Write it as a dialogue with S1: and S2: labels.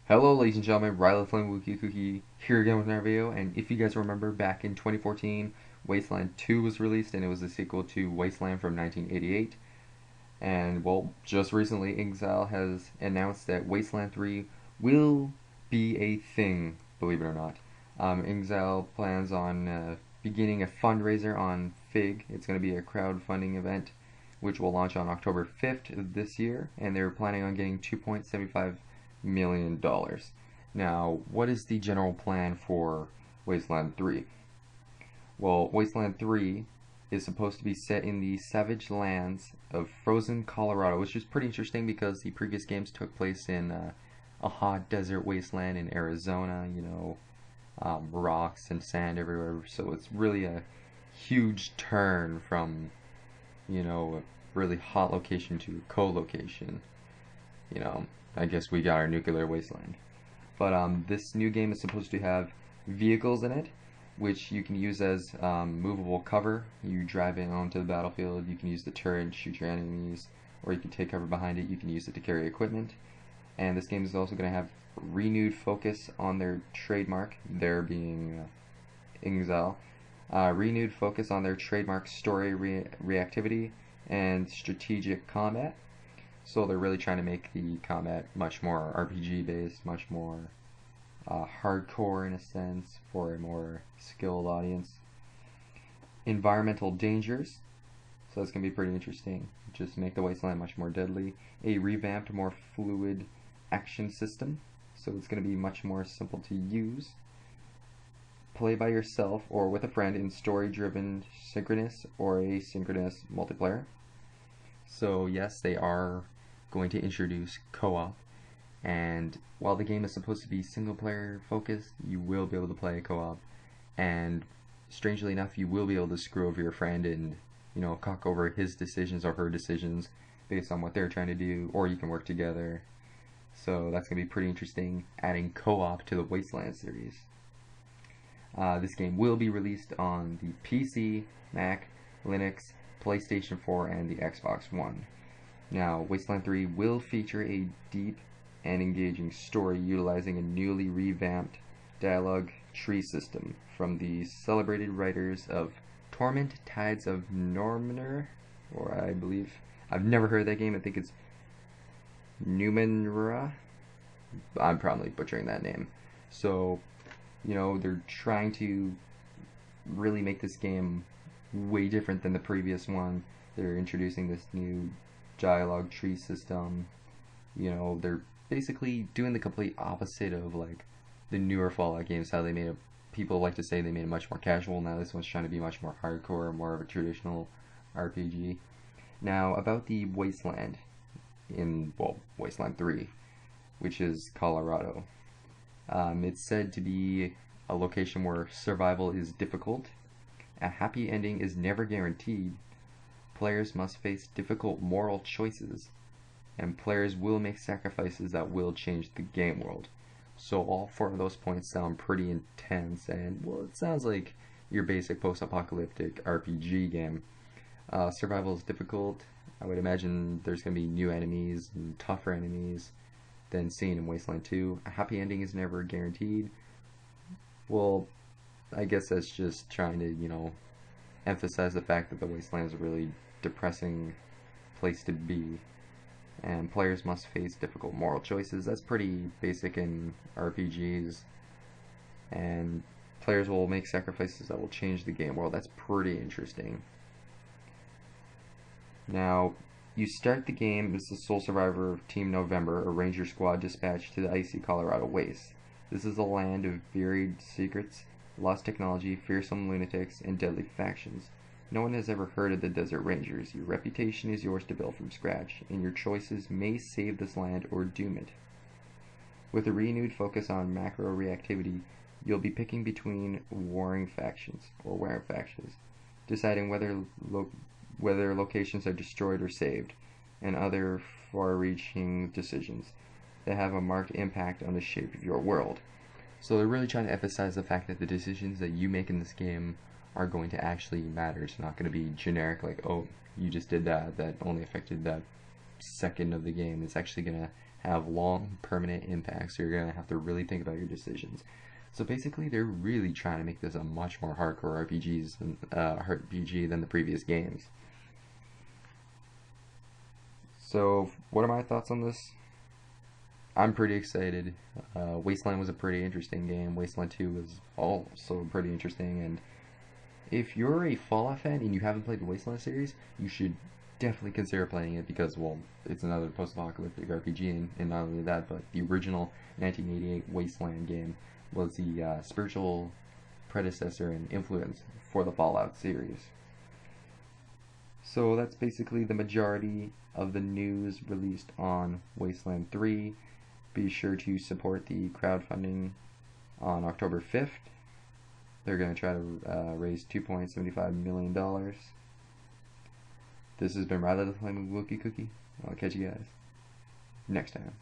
S1: Hello ladies and gentlemen, Riley Flame Wookie here again with another video, and if you guys remember back in 2014, Wasteland 2 was released and it was a sequel to Wasteland from 1988, and well, just recently InXile has announced that Wasteland 3 will be a thing, believe it or not. InXile plans on beginning a fundraiser on FIG. It's going to be a crowdfunding event which will launch on October 5th of this year, and they're planning on getting $2.75 million. Now, what is the general plan for Wasteland 3? Well, Wasteland 3 is supposed to be set in the savage lands of frozen Colorado, which is pretty interesting because the previous games took place in a hot desert wasteland in Arizona, rocks and sand everywhere, so it's really a huge turn from, a really hot location to a cold location. I guess we got our nuclear wasteland. But this new game is supposed to have vehicles in it, which you can use as movable cover. You drive in onto the battlefield, you can use the turret and shoot your enemies, or you can take cover behind it, you can use it to carry equipment. And this game is also going to have renewed focus on their trademark, there being InXile. Renewed focus on their trademark story reactivity and strategic combat. So they're really trying to make the combat much more RPG based, much more hardcore in a sense for a more skilled audience. Environmental dangers, so that's going to be pretty interesting. Just make the wasteland much more deadly. A revamped, more fluid action system, so it's going to be much more simple to use. Play by yourself or with a friend in story-driven synchronous or asynchronous multiplayer. So yes, they are going to introduce co-op, and while the game is supposed to be single-player focused, you will be able to play co-op, and strangely enough, you will be able to screw over your friend and cock over his decisions or her decisions based on what they're trying to do, or you can work together. So that's going to be pretty interesting, adding co-op to the Wasteland series. This game will be released on the PC, Mac, Linux, PlayStation 4, and the Xbox One. Now, Wasteland 3 will feature a deep and engaging story utilizing a newly revamped dialogue tree system from the celebrated writers of Torment Tides of Normanor, or I believe, I've never heard of that game, I think it's Numenera. I'm probably butchering that name. So, they're trying to really make this game way different than the previous one. They're introducing this new dialogue tree system. They're basically doing the complete opposite of like the newer Fallout games, how they made it, people like to say they made it much more casual. Now this one's trying to be much more hardcore, more of a traditional RPG. Now about the Wasteland in, Wasteland 3, which is Colorado. It's said to be a location where survival is difficult. A happy ending is never guaranteed. Players must face difficult moral choices, and players will make sacrifices that will change the game world. So all four of those points sound pretty intense, and well, it sounds like your basic post-apocalyptic RPG game. Survival is difficult. I would imagine there's going to be new enemies and tougher enemies than seen in Wasteland 2. A happy ending is never guaranteed. Well, I guess that's just trying to, emphasize the fact that the Wasteland is a really depressing place to be. And players must face difficult moral choices. That's pretty basic in RPGs. And players will make sacrifices that will change the game world. That's pretty interesting. Now, you start the game as the sole survivor of Team November, a ranger squad dispatched to the icy Colorado wastes. This is a land of varied secrets, lost technology, fearsome lunatics, and deadly factions. No one has ever heard of the Desert Rangers. Your reputation is yours to build from scratch, and your choices may save this land or doom it. With a renewed focus on macro reactivity, you'll be picking between warring factions, deciding whether locations are destroyed or saved, and other far-reaching decisions that have a marked impact on the shape of your world. So they're really trying to emphasize the fact that the decisions that you make in this game are going to actually matter. It's not going to be generic, like, oh, you just did that only affected that second of the game. It's actually going to have long, permanent impacts, so you're going to have to really think about your decisions. So basically, they're really trying to make this a much more hardcore RPG than the previous games. So, what are my thoughts on this? I'm pretty excited. Wasteland was a pretty interesting game. Wasteland 2 was also pretty interesting. And if you're a Fallout fan and you haven't played the Wasteland series, you should definitely consider playing it because, well, it's another post-apocalyptic RPG. And not only that, but the original 1988 Wasteland game was the spiritual predecessor and influence for the Fallout series. So that's basically the majority of the news released on Wasteland 3. Be sure to support the crowdfunding on October 5th. They're going to try to raise $2.75 million. This has been Riley the Flaming Wookie Cookie. I'll catch you guys next time.